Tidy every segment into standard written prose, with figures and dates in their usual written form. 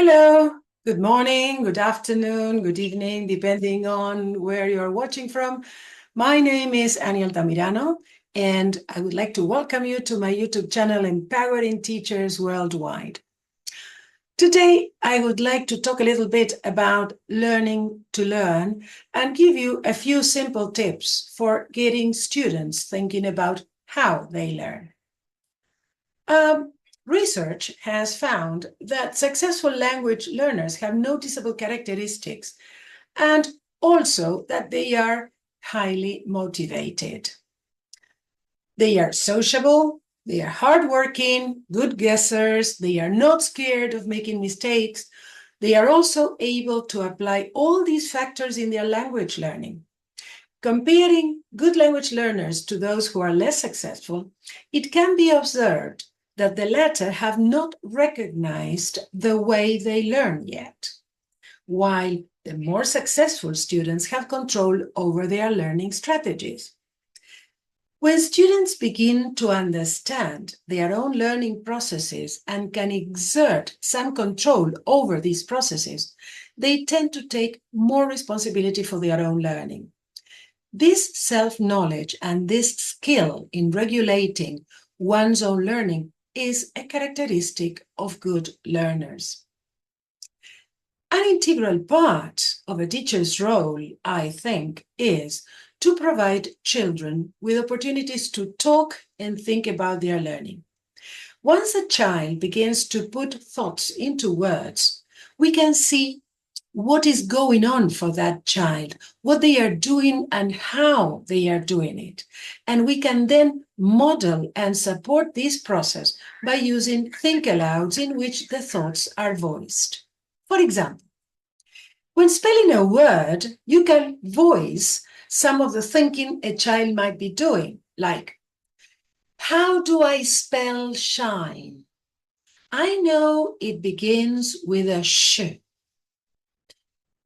Hello, good morning, good afternoon, good evening, depending on where you're watching from. My name is Aniel Tamirano, and I would like to welcome you to my YouTube channel, Empowering Teachers Worldwide. Today, I would like to talk a little bit about learning to learn and give you a few simple tips for getting students thinking about how they learn. Research has found that successful language learners have noticeable characteristics and also that they are highly motivated. They are sociable, they are hardworking, good guessers, they are not scared of making mistakes. They are also able to apply all these factors in their language learning. Comparing good language learners to those who are less successful, it can be observed that the latter have not recognized the way they learn yet, while the more successful students have control over their learning strategies. When students begin to understand their own learning processes and can exert some control over these processes, they tend to take more responsibility for their own learning. This self-knowledge and this skill in regulating one's own learning is a characteristic of good learners. An integral part of a teacher's role, I think, is to provide children with opportunities to talk and think about their learning. Once a child begins to put thoughts into words, we can see what is going on for that child, what they are doing and how they are doing it. And we can then model and support this process by using think alouds in which the thoughts are voiced. For example, when spelling a word, you can voice some of the thinking a child might be doing, like, how do I spell shine? I know it begins with a sh.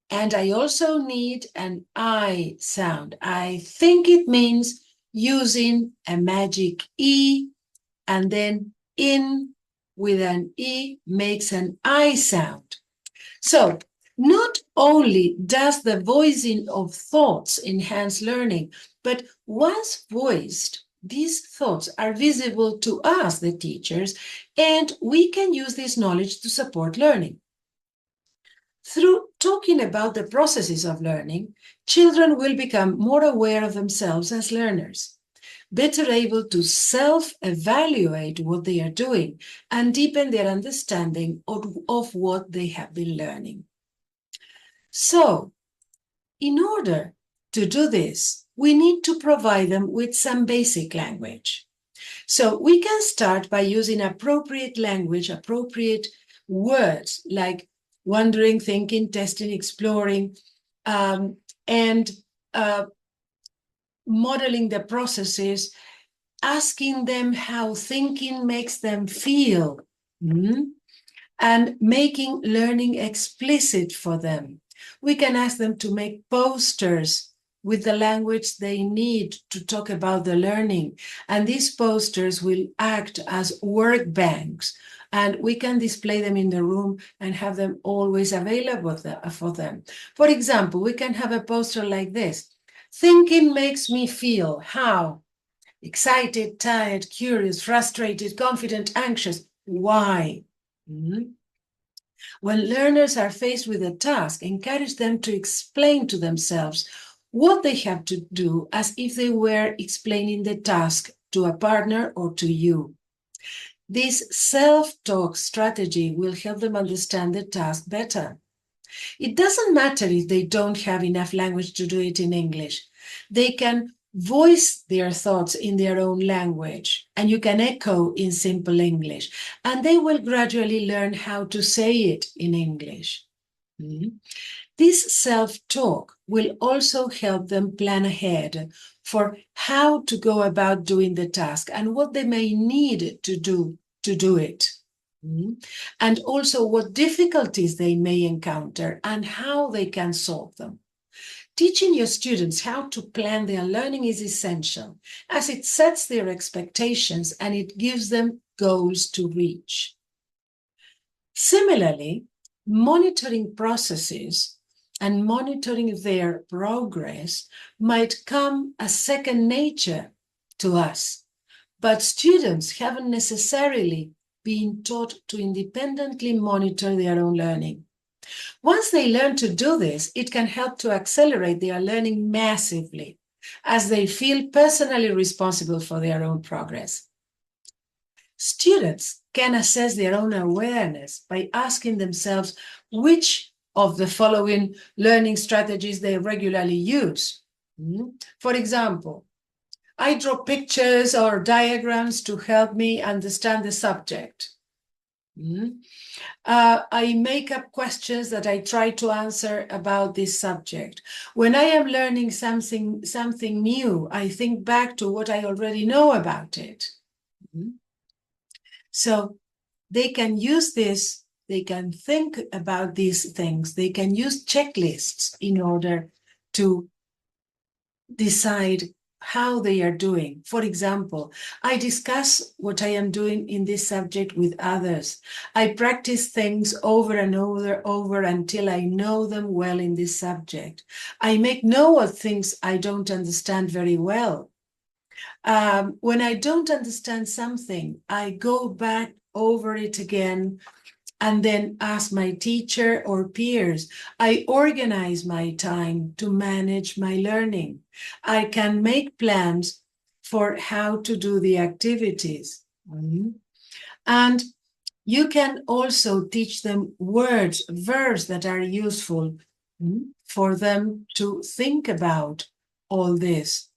And I also need an I sound. I think it means using a magic E, and then in with an E makes an I sound. So not only does the voicing of thoughts enhance learning, but once voiced, these thoughts are visible to us, the teachers, and we can use this knowledge to support learning. Through talking about the processes of learning, children will become more aware of themselves as learners, better able to self-evaluate what they are doing, and deepen their understanding of what they have been learning. So, in order to do this, we need to provide them with some basic language. So we can start by using appropriate language, appropriate words like wondering, thinking, testing, exploring, and modeling the processes, asking them how thinking makes them feel, and making learning explicit for them. We can ask them to make posters with the language they need to talk about the learning. And these posters will act as work banks, and we can display them in the room and have them always available for them. For example, we can have a poster like this. Thinking makes me feel how? Excited, tired, curious, frustrated, confident, anxious. Why? When learners are faced with a task, encourage them to explain to themselves what they have to do as if they were explaining the task to a partner or to you. This self-talk strategy will help them understand the task better. It doesn't matter if they don't have enough language to do it in English. They can voice their thoughts in their own language, and you can echo in simple English, and they will gradually learn how to say it in English. This self-talk will also help them plan ahead for how to go about doing the task and what they may need to do it. And also what difficulties they may encounter and how they can solve them. Teaching your students how to plan their learning is essential, as it sets their expectations and it gives them goals to reach. Similarly, monitoring processes and monitoring their progress might come as second nature to us, but students haven't necessarily been taught to independently monitor their own learning. Once they learn to do this, it can help to accelerate their learning massively, as they feel personally responsible for their own progress. Students can assess their own awareness by asking themselves which of the following learning strategies they regularly use. For example, I draw pictures or diagrams to help me understand the subject. I make up questions that I try to answer about this subject. When I am learning something new, I think back to what I already know about it. So they can use this, they can think about these things, they can use checklists in order to decide how they are doing. For example, I discuss what I am doing in this subject with others. I practice things over and over until I know them well in this subject. I make note of things I don't understand very well. When I don't understand something, I go back over it again and then ask my teacher or peers. I organize my time to manage my learning. I can make plans for how to do the activities. And you can also teach them words, verbs that are useful for them to think about all this.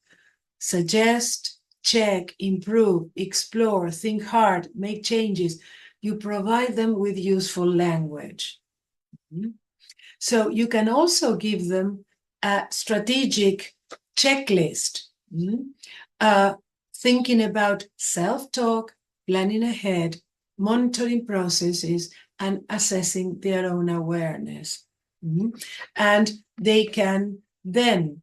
Suggest, check, improve, explore, think hard, make changes. You provide them with useful language. So you can also give them a strategic checklist, thinking about self-talk, planning ahead, monitoring processes, and assessing their own awareness. And they can then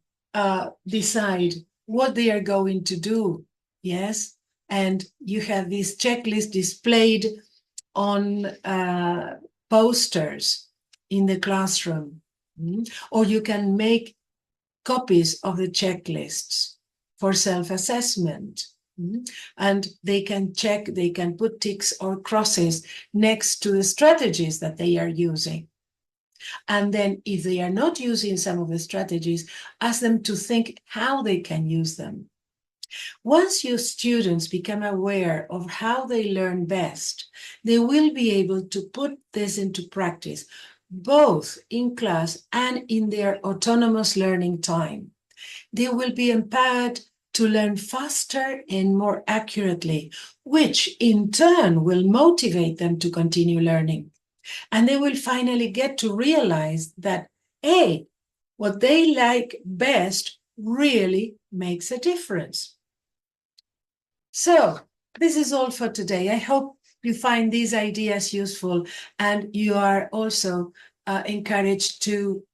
decide what they are going to do. Yes. And you have this checklist displayed on posters in the classroom. Or you can make copies of the checklists for self-assessment. And they can check, they can put ticks or crosses next to the strategies that they are using. And then if they are not using some of the strategies, ask them to think how they can use them. Once your students become aware of how they learn best, they will be able to put this into practice, both in class and in their autonomous learning time. They will be empowered to learn faster and more accurately, which in turn will motivate them to continue learning. And they will finally get to realize that, hey, what they like best really makes a difference. So this is all for today. I hope you find these ideas useful and you are also encouraged to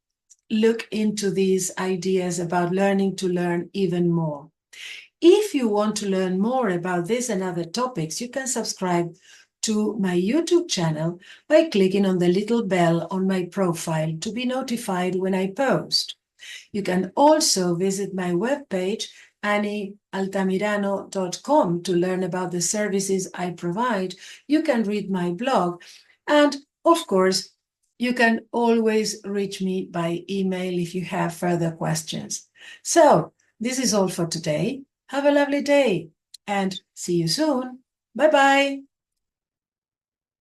look into these ideas about learning to learn even more. If you want to learn more about this and other topics, you can subscribe to my YouTube channel by clicking on the little bell on my profile to be notified when I post. You can also visit my webpage, anniealtamirano.com, to learn about the services I provide. You can read my blog, and of course, you can always reach me by email if you have further questions. So, this is all for today. Have a lovely day and see you soon. Bye-bye.